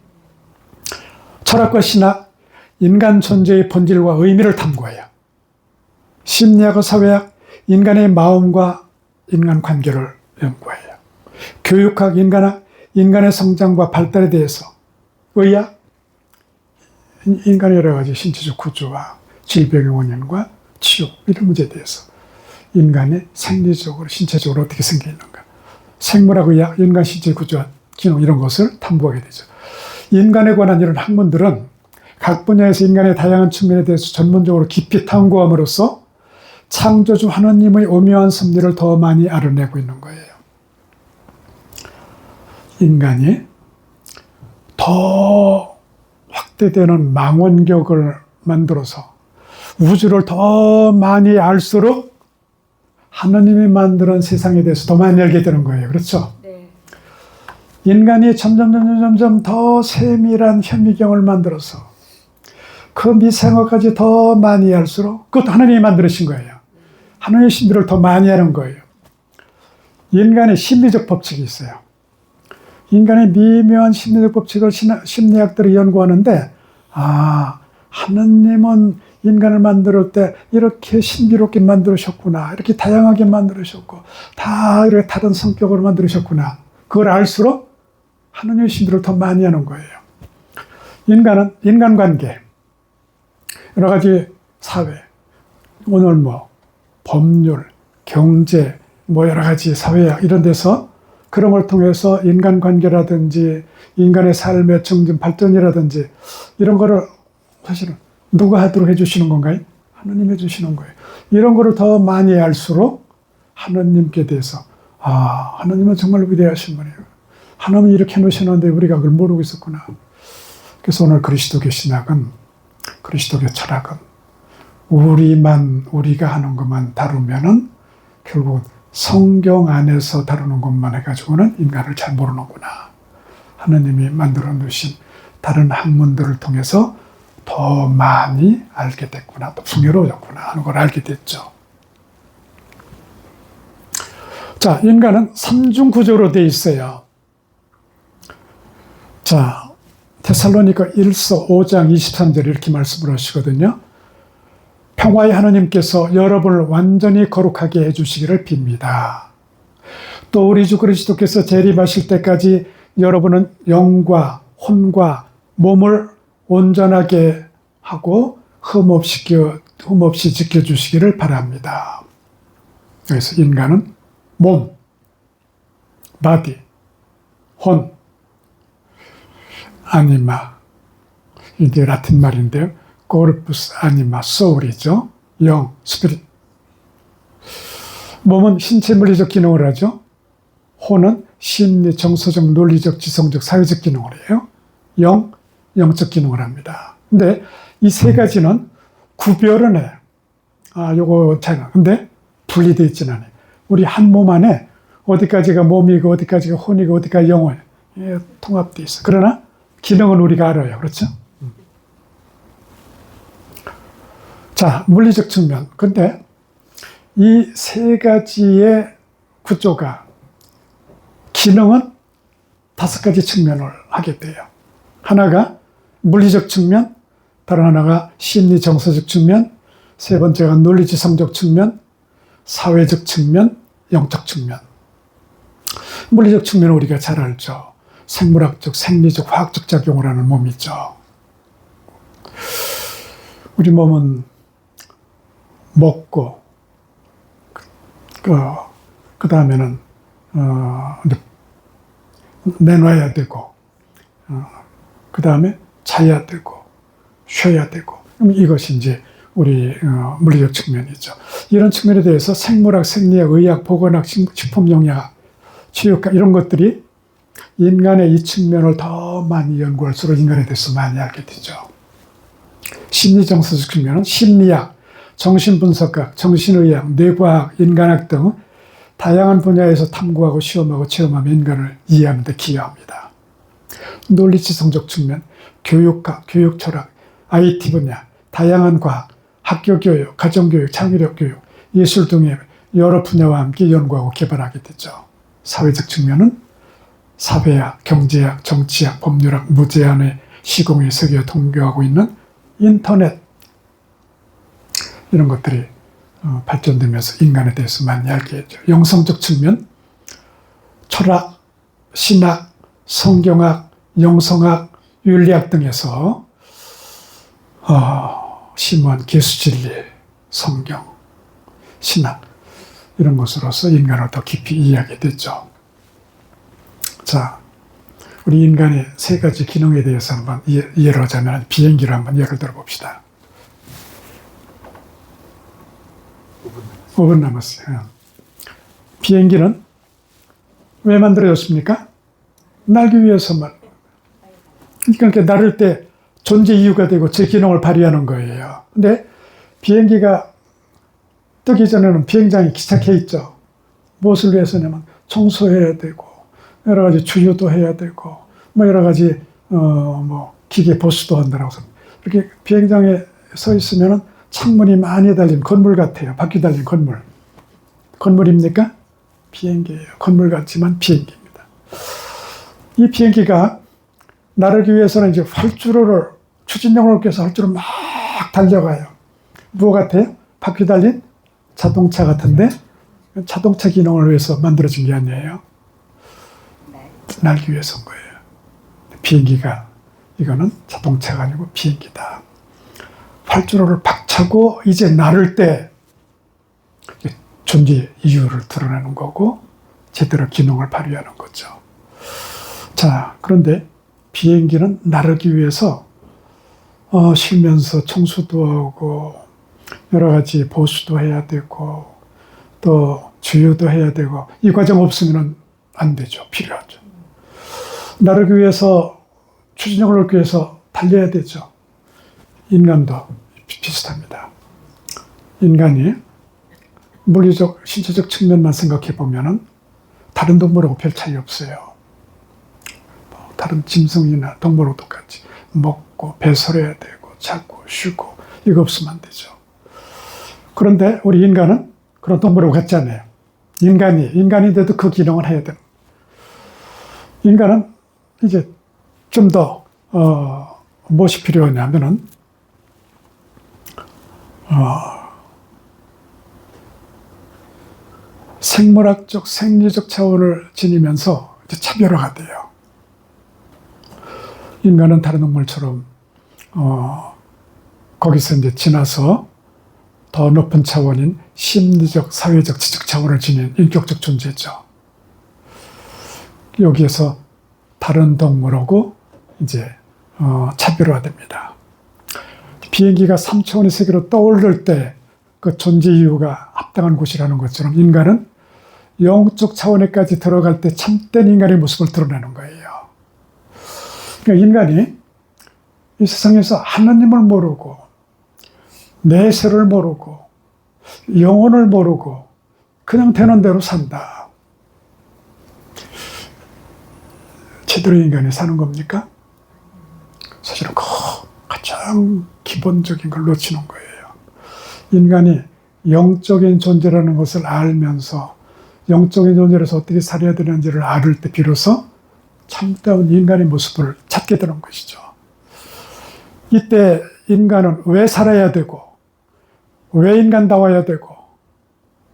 철학과 신학, 인간 존재의 본질과 의미를 탐구해요. 심리학과 사회학, 인간의 마음과 인간관계를 연구해요. 교육학, 인간학, 인간의 성장과 발달에 대해서 의학, 인간의 여러 가지 신체적 구조와 질병의 원인과 치유 이런 문제에 대해서 인간의 생리적으로 신체적으로 어떻게 생겨 있는가, 생물학 의학, 인간 신체 구조와 기능 이런 것을 탐구하게 되죠. 인간에 관한 이런 학문들은 각 분야에서 인간의 다양한 측면에 대해서 전문적으로 깊이 탐구함으로써 창조주 하느님의 오묘한 섭리를 더 많이 알아내고 있는 거예요. 인간이 더 확대되는 망원경을 만들어서 우주를 더 많이 알수록 하느님이 만든 세상에 대해서 더 많이 알게 되는 거예요. 그렇죠? 네. 인간이 점점 더 세밀한 현미경을 만들어서 그 미생物,까지 더 많이 알수록 그것도 하느님이 만드신 거예요. 하느님의 신비를 더 많이 하는 거예요. 인간의 심리적 법칙이 있어요. 인간의 미묘한 심리적 법칙을 심리학들이 연구하는데 하느님은 인간을 만들 때 이렇게 신비롭게 만들으셨구나. 이렇게 다양하게 만들으셨고 다 이렇게 다른 성격으로 만들으셨구나. 그걸 알수록 하느님의 신비를 더 많이 하는 거예요. 인간은 인간관계, 여러 가지 사회, 오늘 법률, 경제, 여러 가지 사회학 이런 데서 그런 걸 통해서 인간관계라든지 인간의 삶의 증진 발전이라든지 이런 거를 사실은 누가 하도록 해주시는 건가요? 하느님 해주시는 거예요. 이런 거를 더 많이 알수록 하느님께 대해서 하느님은 정말 위대하신 분이에요. 하나님이 이렇게 해놓으셨는데 우리가 그걸 모르고 있었구나. 그래서 오늘 그리스도교 신학은, 그리스도교 철학은 우리가 하는 것만 다루면은 결국은 성경 안에서 다루는 것만 해가지고는 인간을 잘 모르는구나. 하느님이 만들어 놓으신 다른 학문들을 통해서 더 많이 알게 됐구나, 또 풍요로워졌구나 하는 걸 알게 됐죠. 자, 인간은 삼중 구조로 되어 있어요. 자, 데살로니가 1서 5장 23절 이렇게 말씀을 하시거든요. 평화의 하나님께서 여러분을 완전히 거룩하게 해주시기를 빕니다. 또 우리 주 그리스도께서 재림하실 때까지 여러분은 영과 혼과 몸을 온전하게 하고 흠없이 지켜주시기를 바랍니다. 그래서 인간은 몸, 바디, 혼, 아니마, 이게 라틴 말인데요. corpus anima, soul이죠. 영, 스피릿. 몸은 신체 물리적 기능을 하죠. 혼은 심리, 정서적, 논리적, 지성적, 사회적 기능을 해요. 영, 영적 기능을 합니다. 근데 이 세 가지는 구별은 해요. 요거 차이가. 근데 분리되어 있지는 않아요. 우리 한 몸 안에 어디까지가 몸이고 어디까지가 혼이고 어디까지가 영혼이 통합되어 있어. 그러나 기능은 우리가 알아요. 그렇죠? 자, 물리적 측면. 근데 이 세 가지의 구조가 기능은 5가지 측면을 하게 돼요. 하나가 물리적 측면, 다른 하나가 심리 정서적 측면, 세 번째가 논리지성적 측면, 사회적 측면, 영적 측면. 물리적 측면은 우리가 잘 알죠. 생물학적, 생리적, 화학적 작용을 하는 몸이죠. 우리 몸은 먹고, 그 다음에는, 내놔야 되고, 그 다음에 자야 되고, 쉬어야 되고, 이것이 이제 우리 물리적 측면이죠. 이런 측면에 대해서 생물학, 생리학, 의학, 보건학, 식품영양, 치유과 이런 것들이 인간의 이 측면을 더 많이 연구할수록 인간에 대해서 많이 알게 되죠. 심리정서적 측면은 심리학, 정신분석학, 정신의학, 뇌과학, 인간학 등 다양한 분야에서 탐구하고 시험하고 체험하며 인간을 이해하는 데 기여합니다. 논리지성적 측면, 교육학, 교육철학, IT 분야, 다양한 과학, 학교교육, 가정교육, 창의력 교육, 예술 등의 여러 분야와 함께 연구하고 개발하게 되죠. 사회적 측면은 사회학, 경제학, 정치학, 법률학, 무제한의 시공의 세계에 통교하고 있는 인터넷 이런 것들이 발전되면서 인간에 대해서 많이 알게 했죠. 영성적 측면, 철학, 신학, 성경학, 영성학, 윤리학 등에서 심오한 개수진리, 성경, 신학 이런 것으로서 인간을 더 깊이 이해하게 됐죠. 자, 우리 인간의 세 가지 기능에 대해서 한번 이해를 하자면 비행기를 한번 예를 들어 봅시다. 5분 남았어요. 비행기는 왜 만들어졌습니까? 날기 위해서만. 그러니까 나를 때 존재 이유가 되고 제 기능을 발휘하는 거예요. 근데 비행기가 뜨기 전에는 비행장이 기착해 있죠. 무엇을 위해서냐면 청소해야 되고 여러 가지 주유도 해야 되고 뭐 여러 가지 기계 보수도 한다라고 해서 이렇게 비행장에 서 있으면은 창문이 많이 달린 건물 같아요. 바퀴 달린 건물. 건물입니까? 비행기예요. 건물 같지만 비행기입니다. 이 비행기가 나르기 위해서는 이제 활주로를 추진력을 껴서 활주로를 막 달려가요. 뭐 같아요? 바퀴 달린 자동차 같은데 자동차 기능을 위해서 만들어진 게 아니에요. 날기 위해서인 거예요. 비행기가 이거는 자동차가 아니고 비행기다. 활주로를 박차고 이제 나를 때 존재 이유를 드러내는 거고 제대로 기능을 발휘하는 거죠. 자, 그런데 비행기는 나르기 위해서 쉬면서 청소도 하고 여러 가지 보수도 해야 되고 또 주유도 해야 되고 이 과정 없으면 안 되죠. 필요하죠. 나르기 위해서 추진력을 얻기 위해서 달려야 되죠. 인간도 비슷합니다. 인간이 물리적, 신체적 측면만 생각해 보면은 다른 동물하고 별 차이 없어요. 다른 짐승이나 동물하고 똑같이 먹고 배설해야 되고 자고 쉬고 이거 없으면 안 되죠. 그런데 우리 인간은 그런 동물하고 같지 않아요. 인간인데도 그 기능을 해야 되는. 인간은 이제 좀 더 무엇이 필요하냐면은 생물학적, 생리적 차원을 지니면서 이제 차별화가 돼요. 인간은 다른 동물처럼 거기서 이제 지나서 더 높은 차원인 심리적, 사회적, 지적 차원을 지닌 인격적 존재죠. 여기에서 다른 동물하고 이제 차별화됩니다. 비행기가 3차원의 세계로 떠오를 때 그 존재 이유가 합당한 곳이라는 것처럼 인간은 영적 차원에까지 들어갈 때 참된 인간의 모습을 드러내는 거예요. 그러니까 인간이 이 세상에서 하나님을 모르고 내세를 모르고 영혼을 모르고 그냥 되는 대로 산다. 제대로 인간이 사는 겁니까? 사실은 가장 기본적인 걸 놓치는 거예요. 인간이 영적인 존재라는 것을 알면서 영적인 존재로서 어떻게 살아야 되는지를 알을 때 비로소 참다운 인간의 모습을 찾게 되는 것이죠. 이때 인간은 왜 살아야 되고 왜 인간다워야 되고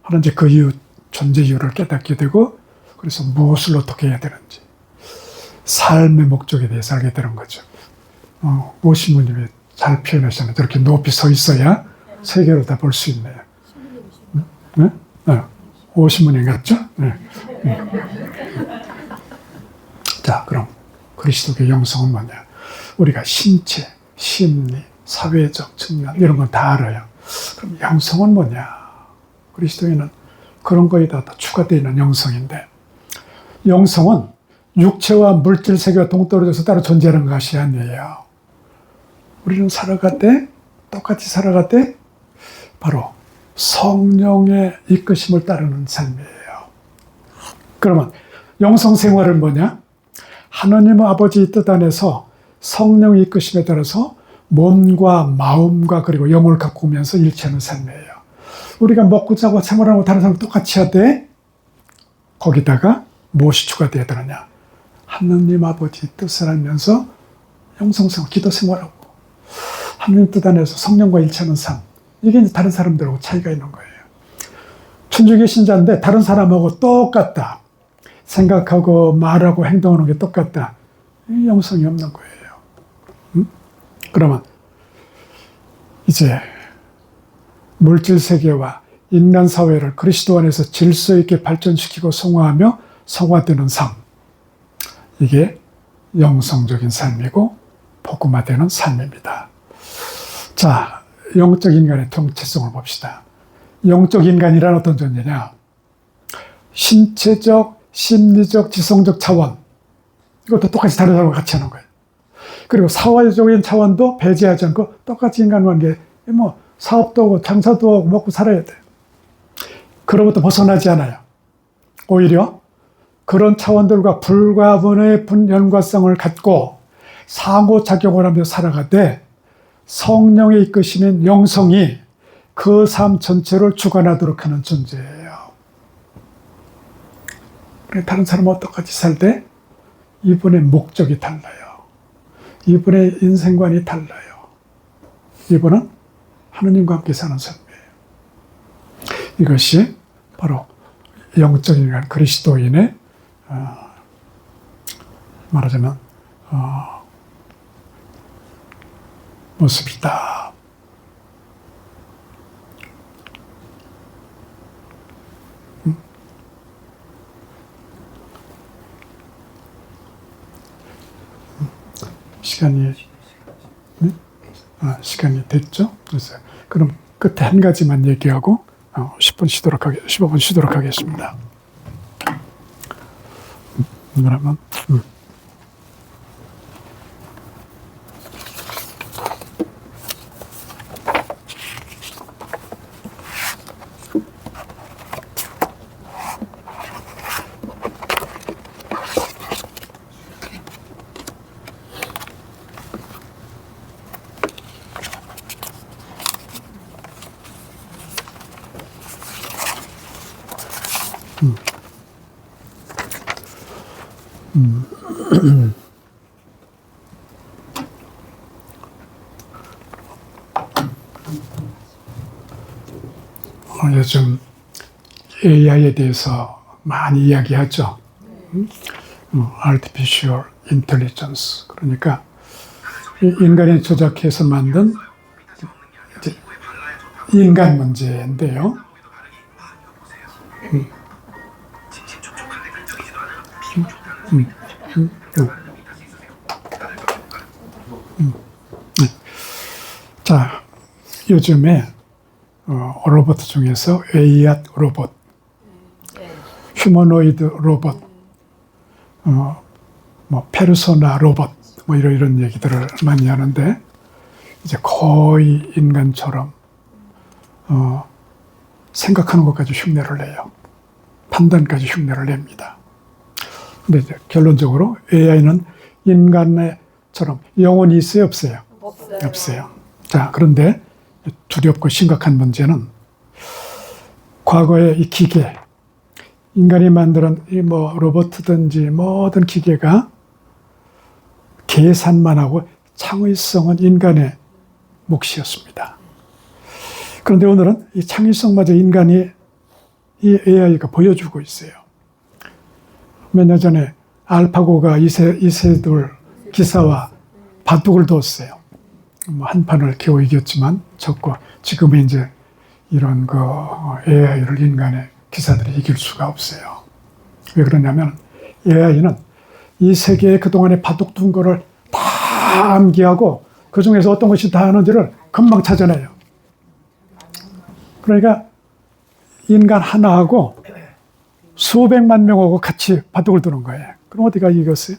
하는지 그 이유, 존재 이유를 깨닫게 되고 그래서 무엇을 어떻게 해야 되는지 삶의 목적에 대해서 알게 되는 거죠. 오신부님이 잘 표현하셨네요. 저렇게 높이 서 있어야 세계로 다 볼 수 있네요. 네? 오신부님 같죠? 네. 자, 그럼 그리스도의 영성은 뭐냐? 우리가 신체, 심리, 사회적 측면 이런 건 다 알아요. 그럼 영성은 뭐냐? 그리스도에는 그런 거에 다 추가되어 있는 영성인데 영성은 육체와 물질 세계가 동떨어져서 따로 존재하는 것이 아니에요. 우리는 살아가되 똑같이 살아가되 바로 성령의 이끄심을 따르는 삶이에요. 그러면 영성 생활은 뭐냐? 하나님 아버지의 뜻 안에서 성령의 이끄심에 따라서 몸과 마음과 그리고 영을 가꾸면서 일치하는 삶이에요. 우리가 먹고 자고 생활하고 다른 사람 똑같이 하되 거기다가 무엇이 추가되어야 되느냐? 하나님 아버지의 뜻을 알면서 영성생활, 기도 생활하고 하나님 뜻 안에서 성령과 일치하는 삶. 이게 이제 다른 사람들하고 차이가 있는 거예요. 천주교 신자인데 다른 사람하고 똑같다. 생각하고 말하고 행동하는 게 똑같다. 이 영성이 없는 거예요. 그러면 이제 물질 세계와 인간 사회를 그리스도 안에서 질서 있게 발전시키고 성화하며 성화되는 삶. 이게 영성적인 삶이고 복음화되는 삶입니다. 자, 영적 인간의 정체성을 봅시다. 영적 인간이란 어떤 존재냐? 신체적, 심리적, 지성적 차원. 이것도 똑같이 다른 사람과 같이 하는 거예요. 그리고 사회적인 차원도 배제하지 않고 똑같이 인간관계, 뭐 사업도 하고 장사도 하고 먹고 살아야 돼요. 그로부터 벗어나지 않아요. 오히려 그런 차원들과 불가분의 연관성을 갖고 상호작용을 하며 살아가되 성령의 이끄시는 영성이 그 삶 전체를 주관하도록 하는 존재예요. 다른 사람은 똑같이 살되 이분의 목적이 달라요. 이분의 인생관이 달라요. 이분은 하느님과 함께 사는 삶이에요. 이것이 바로 영적 인간 그리스도인의 말하자면 모습이다. 시간이 시간이 됐죠? 그래서 그럼 끝에 한 가지만 얘기하고 15분 쉬도록 하겠습니다. 그러면 요즘 AI에 대해서 많이 이야기하죠. Artificial Intelligence. 그러니까 인간이 조작해서 만든 이제 인간 문제인데요. 자, 요즘에 로봇 중에서 AI 로봇, 휴머노이드 로봇, 페르소나 로봇, 이런 얘기들을 많이 하는데, 이제 거의 인간처럼, 생각하는 것까지 흉내를 내요. 판단까지 흉내를 냅니다. 근데 이제 결론적으로 AI는 인간처럼 영혼이 있어요, 없어요? 없어요. 자, 그런데 두렵고 심각한 문제는 과거에 이 기계, 인간이 만드는 로봇이든지 모든 기계가 계산만 하고 창의성은 인간의 몫이었습니다. 그런데 오늘은 이 창의성마저 인간이 이 AI가 보여주고 있어요. 몇 년 전에 알파고가 이세돌 기사와 바둑을 뒀어요. 한 판을 겨우 이겼지만 졌고, 지금은 이제 이런 AI를 인간의 기사들이 이길 수가 없어요. 왜 그러냐면 AI는 이 세계에 그동안에 바둑 둔 거를 다 암기하고 그 중에서 어떤 것이 다 하는지를 금방 찾아내요. 그러니까 인간 하나하고 수백만 명하고 같이 바둑을 두는 거예요. 그럼 어디가 이겼어요?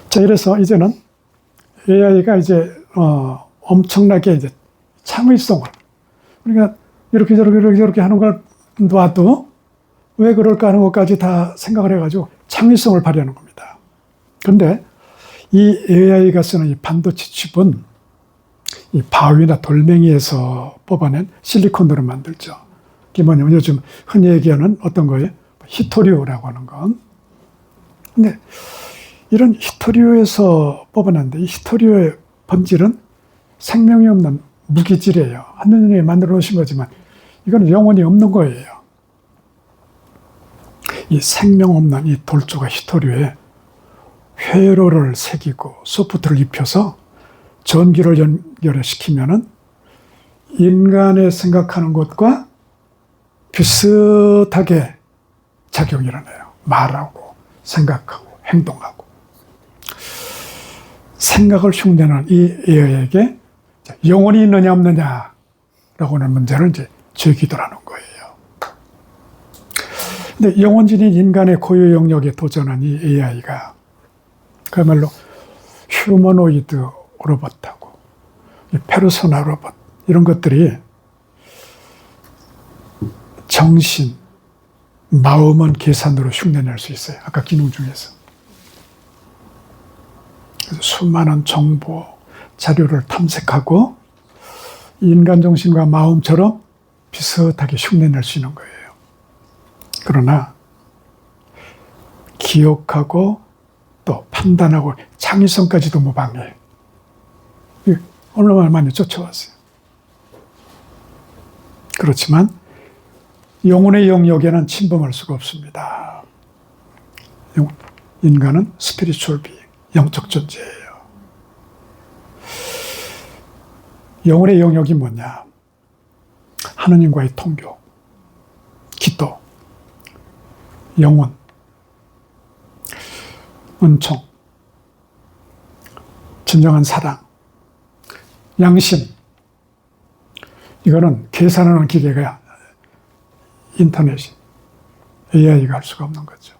자, 이래서 이제는 AI가 이제 엄청나게 이제 창의성을, 그러니까 이렇게 저렇게 하는 걸 놔도 왜 그럴까 하는 것까지 다 생각을 해가지고 창의성을 발휘하는 겁니다. 그런데 이 AI가 쓰는 이 반도체 칩은 이 바위나 돌멩이에서 뽑아낸 실리콘으로 만들죠. 이게 뭐냐면 요즘 흔히 얘기하는 어떤 거예요? 히토리오라고 하는 건. 근데 이런 히토리오에서 뽑아낸데 이 히토리오의 본질은 생명이 없는 무기질이에요. 하느님이 만들어 놓으신 거지만 이건 영혼이 없는 거예요. 이 생명 없는 이 돌조각 히토리오에 회로를 새기고 소프트를 입혀서 전기를 연결시키면은 인간의 생각하는 것과 비슷하게 작용이 일어나요. 말하고 생각하고 행동하고. 생각을 흉내내는 이 AI에게 영혼이 있느냐 없느냐라고 하는 문제를 이제 제기를 하는 거예요. 근데 영혼진인 인간의 고유 영역에 도전한 이 AI가 그야말로 휴머노이드 로봇하고 페르소나 로봇 이런 것들이 정신, 마음은 계산으로 흉내낼 수 있어요. 아까 기능 중에서. 그래서 수많은 정보, 자료를 탐색하고 인간 정신과 마음처럼 비슷하게 흉내낼 수 있는 거예요. 그러나 기억하고 또 판단하고 창의성까지도 무방해요. 얼마나 많이 쫓아왔어요. 그렇지만 영혼의 영역에는 침범할 수가 없습니다. 인간은 스피리추얼 비잉, 영적 존재예요. 영혼의 영역이 뭐냐? 하느님과의 통교, 기도, 영혼, 은총, 진정한 사랑, 양심. 이거는 계산하는 기계가 인터넷이, AI가 할 수가 없는 거죠.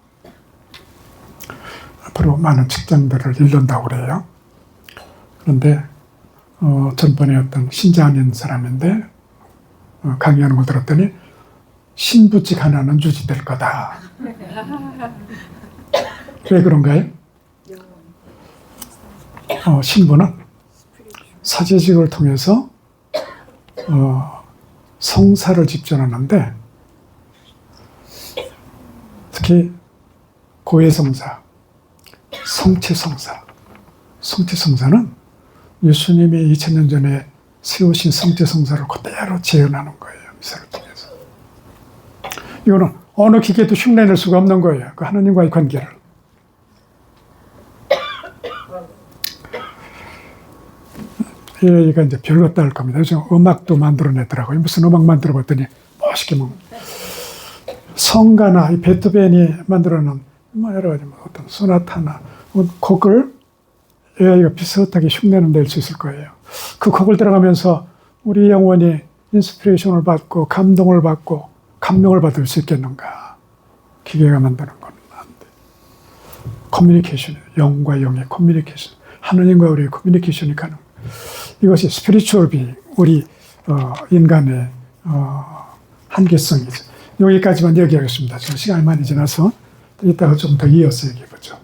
앞으로 많은 직장들을 잃는다고 그래요. 그런데 전번에 어떤 신자아닌 사람인데 강의하는 걸 들었더니 신부직 하나는 유지될 거다. 왜 그런가요? 신부는 사제직을 통해서 성사를 집전하는데 특히 고해성사, 성취성사. 성취성사는 예수님이 2000년 전에 세우신 성취성사를 그대로 재현하는 거예요. 미사를 통해서. 이거는 어느 기계도 흉내낼 수가 없는 거예요. 그 하나님과의 관계를. 얘가 이제 별것 다 할 겁니다. 요즘 음악도 만들어내더라고요. 무슨 음악 만들어봤더니 멋있게 뭐 성가나 이 베토벤이 만들어놓은 뭐 여러 가지 뭐 어떤 소나타나 곡을 AI가 비슷하게 흉내는 낼 수 있을 거예요. 그 곡을 들어가면서 우리 영혼이 인스피레이션을 받고 감동을 받고 감명을 받을 수 있겠는가? 기계가 만드는 건 안 돼. 커뮤니케이션, 영과 영의 커뮤니케이션, 하느님과 우리의 커뮤니케이션이 가능. 이것이 스피리추얼 비 우리 인간의 한계성이죠. 여기까지만 얘기하겠습니다. 지금 시간이 많이 지나서 이따가 좀 더 이어서 얘기해 보죠.